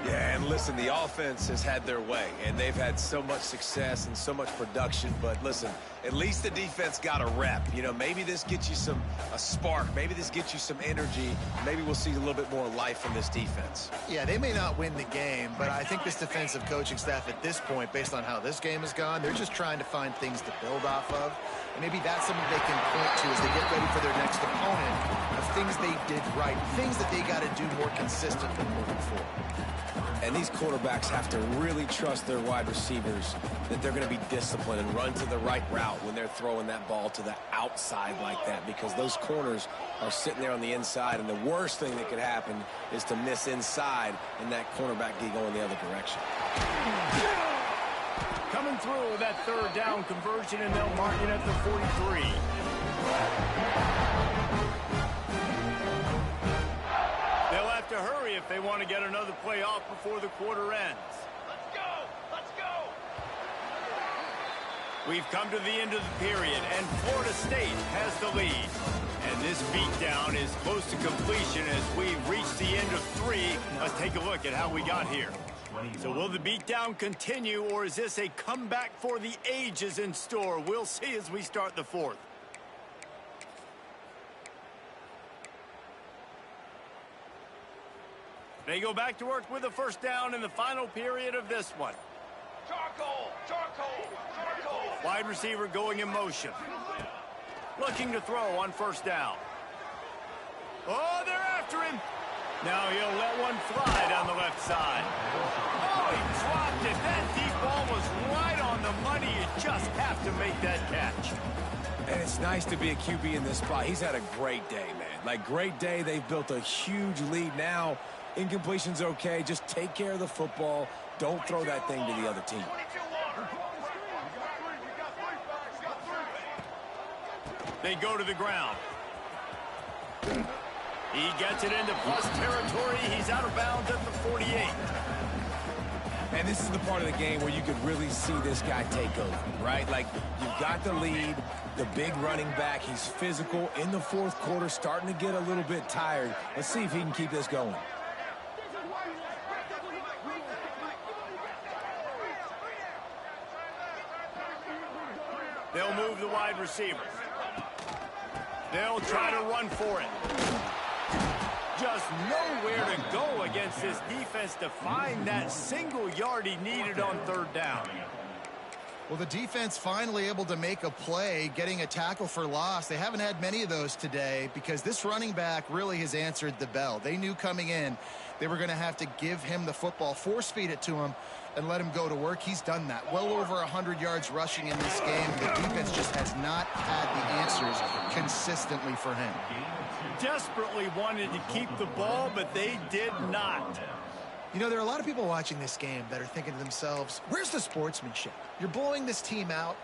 Yeah, and listen, the offense has had their way, and they've had so much success and so much production. But listen, at least the defense got a rep. You know, maybe this gets you a spark. Maybe this gets you some energy. Maybe we'll see a little bit more life from this defense. Yeah, they may not win the game, but I think this defensive coaching staff at this point, based on how this game has gone, they're just trying to find things to build off of. And maybe that's something they can point to as they get ready for their next opponent, of things they did right, things that they got to do more consistently moving forward. And these quarterbacks have to really trust their wide receivers that they're going to be disciplined and run to the right route when they're throwing that ball to the outside like that, because those corners are sitting there on the inside, and the worst thing that could happen is to miss inside and that cornerback be going the other direction. Coming through with that third down conversion, and they'll mark it at the 43. They'll have to hurry if they want to get another play off before the quarter ends. Let's go! Let's go! We've come to the end of the period, and Florida State has the lead. And this beatdown is close to completion as we reach the end of 3. Let's take a look at how we got here. So will the beatdown continue, or is this a comeback for the ages in store? We'll see as we start the fourth. They go back to work with a first down in the final period of this one. Charcoal! Charcoal! Charcoal! Wide receiver going in motion. Looking to throw on first down. Oh, they're after him. Now he'll let one fly down the left side. Oh, he dropped it. That deep ball was right on the money. You just have to make that catch. And it's nice to be a QB in this spot. He's had a great day, man. Like, great day. They've built a huge lead now. Incompletion's okay. Just take care of the football. Don't throw that thing to the other team. They go to the ground. He gets it into plus territory. He's out of bounds at the 48. And this is the part of the game where you could really see this guy take over, right? Like, you've got the lead, the big running back. He's physical in the fourth quarter, starting to get a little bit tired. Let's see if he can keep this going. They'll move the wide receiver. They'll try to run for it. Just nowhere to go against this defense to find that single yard he needed on third down. Well, the defense finally able to make a play, getting a tackle for loss. They haven't had many of those today because this running back really has answered the bell. They knew coming in they were going to have to give him the football, force feed it to him, and let him go to work. He's done that. Well over 100 yards rushing in this game. The defense just has not had the answers consistently for him. Desperately wanted to keep the ball, but they did not. You know, there are a lot of people watching this game that are thinking to themselves, where's the sportsmanship? You're blowing this team out.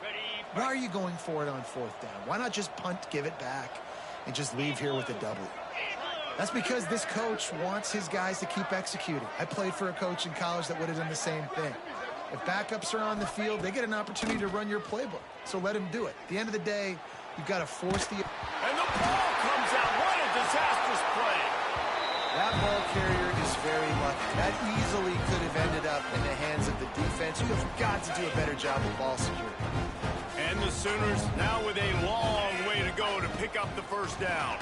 Why are you going for it on fourth down? Why not just punt, give it back, and just leave here with a W? That's because this coach wants his guys to keep executing. I played for a coach in college that would have done the same thing. If backups are on the field, they get an opportunity to run your playbook. So let him do it. At the end of the day, you've got to force the... And the ball comes out. What a disastrous play. That ball carrier is very lucky. That easily could have ended up in the hands of the defense. You have got to do a better job of ball security. And the Sooners now with a long way to go to pick up the first down.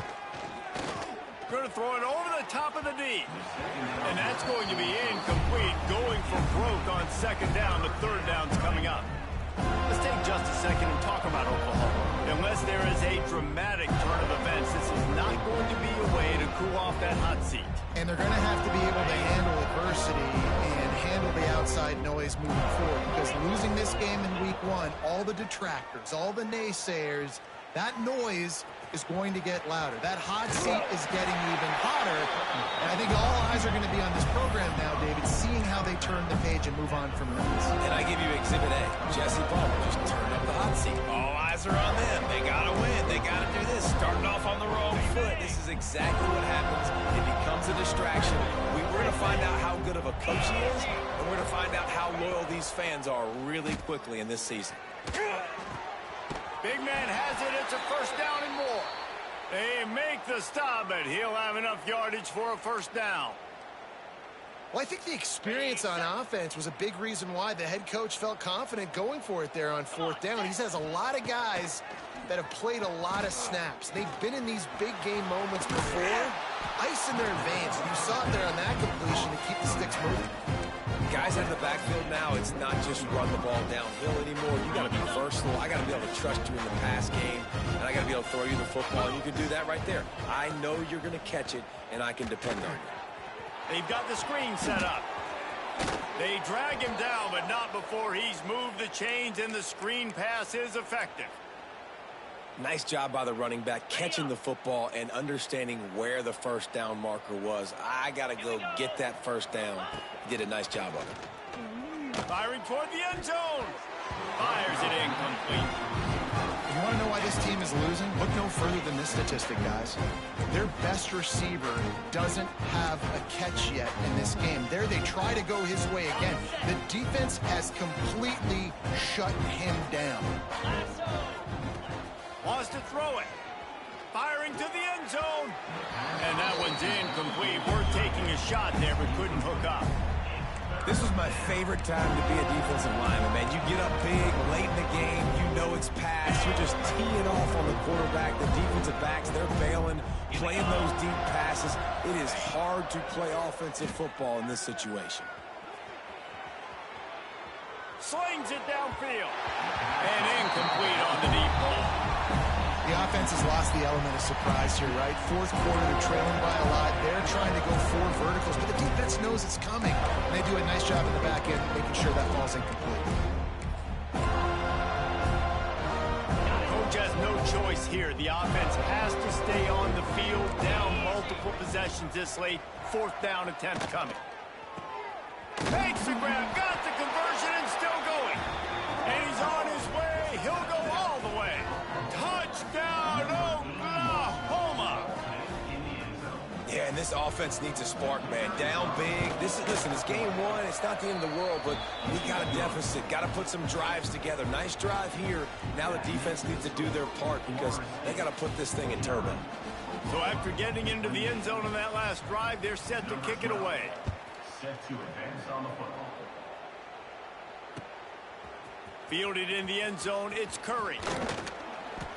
Going to throw it over the top of the D. And that's going to be incomplete. Going for broke on second down. The third down's coming up. Let's take just a second and talk about Oklahoma. Unless there is a dramatic turn of events, this is not going to be a way to cool off that hot seat. And they're going to have to be able to handle adversity and handle the outside noise moving forward. Because losing this game in week one, all the detractors, all the naysayers, that noise is going to get louder. That hot seat is getting even hotter. And I think all eyes are going to be on this program now, David, seeing how they turn the page and move on from this. And I give you Exhibit A. Jesse Palmer just turned up the hot seat. All eyes are on them. They got to win. They got to do this. Starting off on the wrong foot. This is exactly what happens. It becomes a distraction. We're going to find out how good of a coach he is, and we're going to find out how loyal these fans are really quickly in this season. Big man has it. It's a first down and more. They make the stop, but he'll have enough yardage for a first down. Well, I think the experience on offense was a big reason why the head coach felt confident going for it there on fourth down. He has a lot of guys that have played a lot of snaps. They've been in these big game moments before. Ice in their veins, and you saw it there on that completion to keep the sticks moving. Guys out of the backfield now, it's not just run the ball downhill anymore. You got to be versatile. I got to be able to trust you in the pass game, and I got to be able to throw you the football, and you can do that right there. I know you're going to catch it, and I can depend on you. They've got the screen set up. They drag him down, but not before he's moved the chains, and the screen pass is effective. Nice job by the running back catching the football and understanding where the first down marker was. I got to go get that first down. He did a nice job of it. Firing toward the end zone. Fires it incomplete. You want to know why this team is losing? Look no further than this statistic, guys. Their best receiver doesn't have a catch yet in this game. There they try to go his way again. The defense has completely shut him down. Wants to throw it. Firing to the end zone. And that one's incomplete. Worth taking a shot there, but couldn't hook up. This was my favorite time to be a defensive lineman, man. You get up big, late in the game, you know it's past. You're just teeing off on the quarterback. The defensive backs, they're bailing, playing those deep passes. It is hard to play offensive football in this situation. Slings it downfield. And incomplete on the deep ball. The offense has lost the element of surprise here, right? Fourth quarter, they're trailing by a lot. They're trying to go four verticals, but the defense knows it's coming. And they do a nice job in the back end making sure that falls incomplete. Coach has no choice here. The offense has to stay on the field, down multiple possessions this late. Fourth down attempt coming. Makes the grab, got the conversion, and still going. And he's on his way. He'll go all the way. Touchdown, Oklahoma! Yeah, and this offense needs a spark, man. Down big. Listen, it's game one. It's not the end of the world, but we got a deficit. Got to put some drives together. Nice drive here. Now the defense needs to do their part because they got to put this thing in turbo. So after getting into the end zone on that last drive, they're set to kick it away. Set to advance on the football. Fielded in the end zone, it's Curry.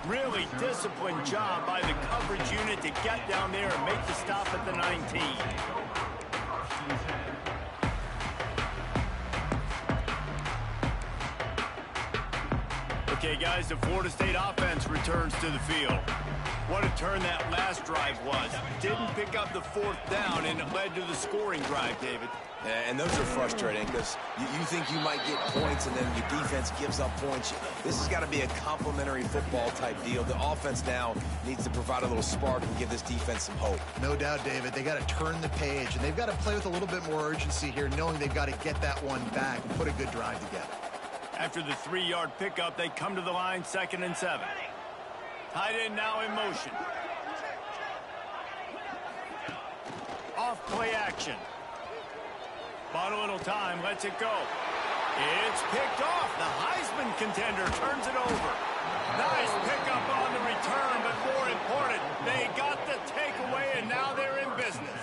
Really disciplined job by the coverage unit to get down there and make the stop at the 19. Okay, guys, the Florida State offense returns to the field. What a turn that last drive was. Didn't pick up the fourth down, and it led to the scoring drive, David. Yeah, and those are frustrating because you think you might get points and then your defense gives up points. This has got to be a complementary football type deal. The offense now needs to provide a little spark and give this defense some hope. No doubt, David. They got to turn the page, and they've got to play with a little bit more urgency here, knowing they've got to get that one back and put a good drive together. After the 3-yard pickup, they come to the line, 2nd and 7. Tight end now in motion. Off play action. Bought a little time, lets it go. It's picked off. The Heisman contender turns it over. Nice pickup on the return, but more important, they got the takeaway, and now they're in business.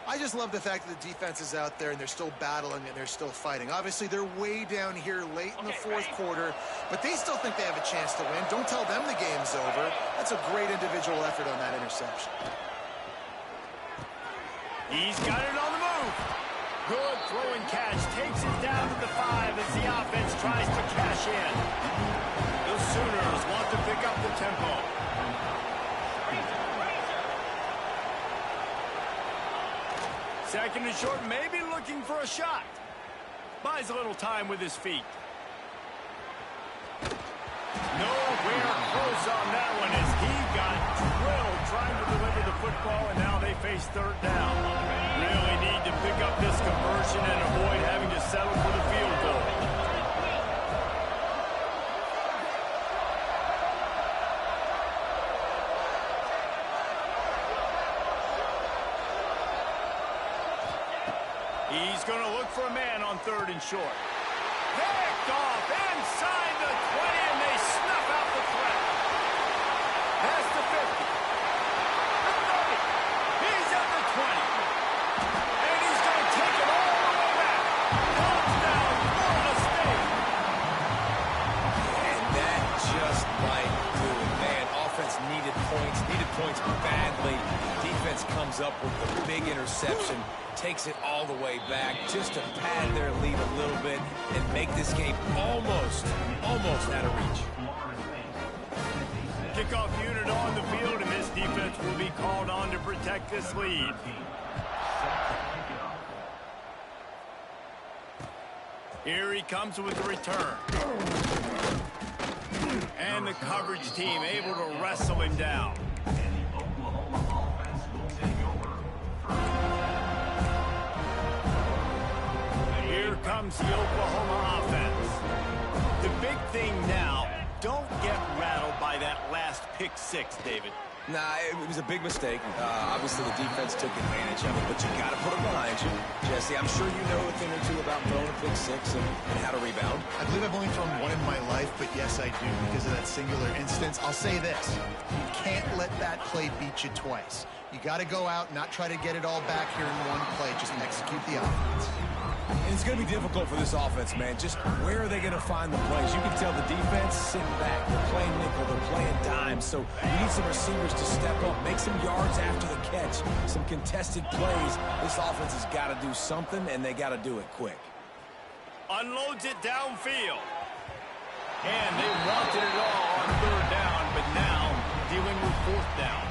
I just love the fact that the defense is out there and they're still battling and they're still fighting. Obviously, they're way down here late in the fourth quarter, but they still think they have a chance to win. Don't tell them the game's over. That's a great individual effort on that interception. He's got it on the move. Good throw and catch. Takes it down to the 5 as the offense tries to cash in. The Sooners want to pick up the tempo. Second and short, maybe looking for a shot. Buys a little time with his feet. Nowhere close on that one as he got drilled trying to deliver the football, and now they face 3rd down. Really need to pick up this conversion and avoid having to settle for the field goal. He's going to look for a man on 3rd and short. Picked off inside the 20, and they snuff out the threat. Past the 50. The 30. He's at the 20. And he's going to take it all the way back. Touchdown, Florida State. And that just might do it. Man, offense needed points badly. Defense comes up with the big interception, takes it all the way back just to pad their lead a little bit and make this game almost out of reach. Kickoff unit on the field, and this defense will be called on to protect this lead. Here he comes with the return. And the coverage team able to wrestle him down. Here comes the Oklahoma offense. The big thing now, don't get rattled by that last pick 6, David. Nah, it was a big mistake. Obviously, the defense took advantage of it, but you got to put it behind you. Jesse, I'm sure you know a thing or two about throwing a pick 6 and how to rebound. I believe I've only thrown one in my life, but yes, I do because of that singular instance. I'll say this. You can't let that play beat you twice. You got to go out, not try to get it all back here in one play. Just execute the offense. And it's going to be difficult for this offense, man. Just where are they going to find the plays? You can tell the defense sitting back. They're playing nickel. They're playing dime. So you need some receivers to step up, make some yards after the catch, some contested plays. This offense has got to do something, and they got to do it quick. Unloads it downfield. And they wanted it all on 3rd down, but now dealing with 4th down.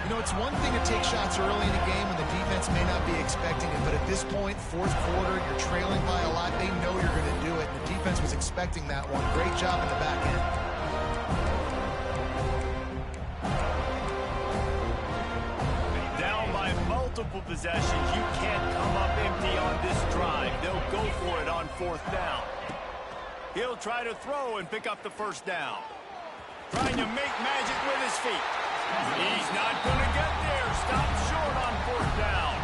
You know, it's one thing to take shots early in a game when the defense may not be expecting it, but at this point, 4th quarter, you're trailing by a lot. They know you're going to do it, and the defense was expecting that one. Great job in the back end. Down by multiple possessions, you can't come up empty on this drive. They'll go for it on 4th down. He'll try to throw and pick up the 1st down. Trying to make magic with his feet. He's not going to get there. Stopped short on 4th down.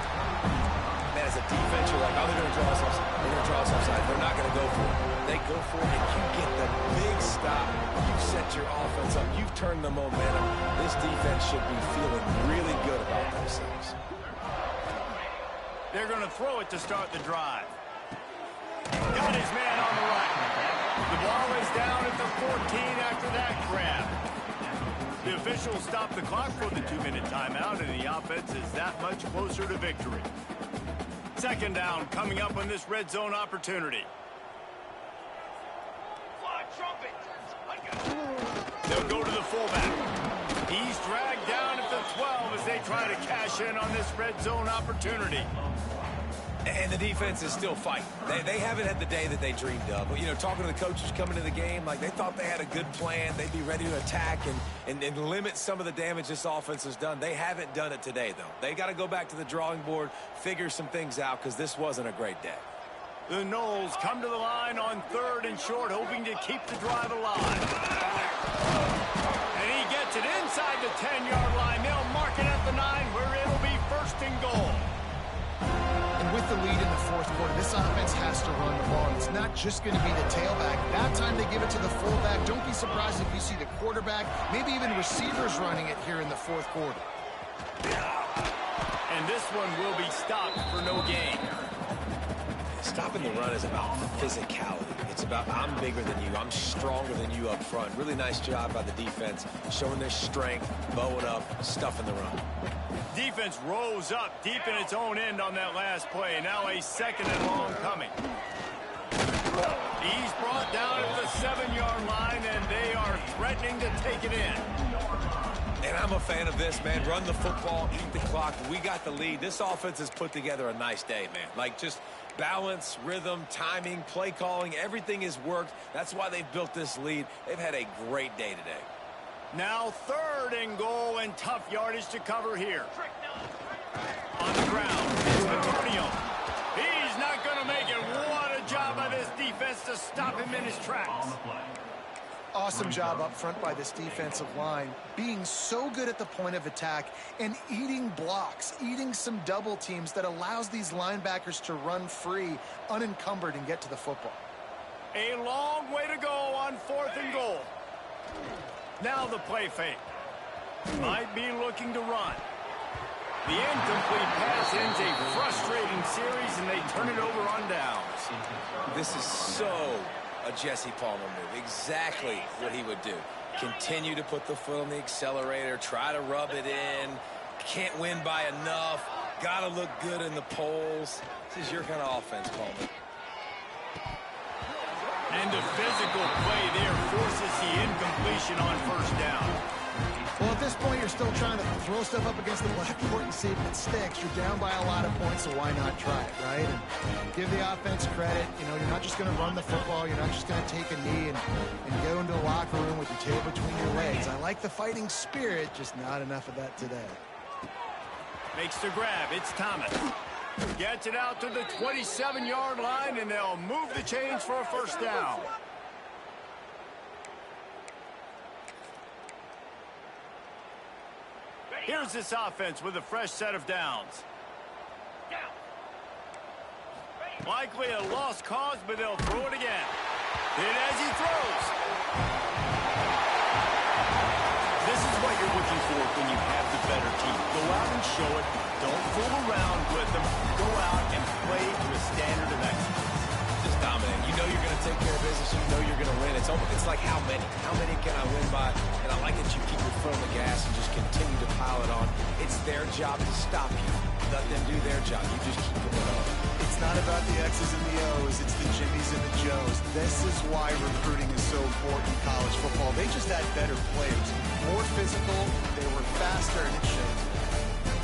Man, as a defense, you're like, oh, they're going to draw us offside. They're going to draw us offside. They're not going to go for it. They go for it, and you get the big stop. You've set your offense up. You've turned the momentum. This defense should be feeling really good about themselves. They're going to throw it to start the drive. Got his man on the right. The ball is down at the 14 after that grab. The officials stop the clock for the 2-minute timeout, and the offense is that much closer to victory. 2nd down coming up on this red zone opportunity. Fly trumpet! the fullback. He's dragged down at the 12 as they try to cash in on this red zone opportunity. And the defense is still fighting. They haven't had the day that they dreamed of. But, you know, talking to the coaches coming into the game, like they thought they had a good plan. They'd be ready to attack and limit some of the damage this offense has done. They haven't done it today, though. They got to go back to the drawing board, figure some things out, because this wasn't a great day. The Knowles come to the line on 3rd and short, hoping to keep the drive alive. And he gets it inside the 10-yard line. They'll mark it at the 9, where it'll be 1st and goal. And with the lead in the 4th quarter, this offense has to run the ball. And it's not just going to be the tailback. That time they give it to the fullback. Don't be surprised if you see the quarterback, maybe even receivers running it here in the 4th quarter. And this one will be stopped for no gain. Stopping the run is about physicality. It's about I'm bigger than you. I'm stronger than you up front. Really nice job by the defense, showing their strength, bowing up, stuffing the run. Defense rose up deep in its own end on that last play. Now a 2nd and long coming. He's brought down at the 7-yard line, and they are threatening to take it in. And I'm a fan of this, man. Run the football, eat the clock. We got the lead. This offense has put together a nice day, man. Like, just balance, rhythm, timing, play calling, everything has worked. That's why they've built this lead. They've had a great day today. Now 3rd and goal, and tough yardage to cover here. On the ground, it's Antonio. He's not going to make it. What a job by this defense to stop him in his tracks. Awesome job up front by this defensive line, being so good at the point of attack and eating blocks, eating some double teams that allows these linebackers to run free, unencumbered, and get to the football. A long way to go on 4th and goal. Now the play fake. Might be looking to run. The incomplete pass ends a frustrating series, and they turn it over on downs. This is so a Jesse Palmer move. Exactly what he would do. Continue to put the foot on the accelerator, try to rub it in. Can't win by enough. Got to look good in the polls. This is your kind of offense, Palmer. And the physical play there forces the incompletion on 1st down. Well, at this point, you're still trying to throw stuff up against the blackboard and see if it sticks. You're down by a lot of points, so why not try it, right? And give the offense credit. You know, you're not just going to run the football. You're not just going to take a knee and go into the locker room with your tail between your legs. I like the fighting spirit, just not enough of that today. Makes the grab. It's Thomas. Gets it out to the 27-yard line, and they'll move the chains for a 1st down. Here's this offense with a fresh set of downs. Likely a lost cause, but they'll throw it again. And as he throws. This is what you're looking for when you have the better team. Go out and show it. Don't fool around with them. Go out and play to a standard of excellence. Just dominate. You know you're going to take care of business. You know you're going to win. It's like how many? How many can I win by? And I like that you keep your foot on the gas and just continue to pile it on. It's their job to stop you. Let them do their job. You just keep it on. It's not about the X's and the O's. It's the Jimmies and the Joes. This is why recruiting is so important in college football. They just had better players. More physical. They were faster, and it shows.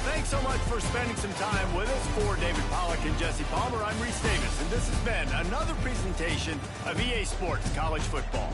Thanks so much for spending some time with us. For David Pollack and Jesse Palmer, I'm Reese Davis, and this has been another presentation of EA Sports College Football.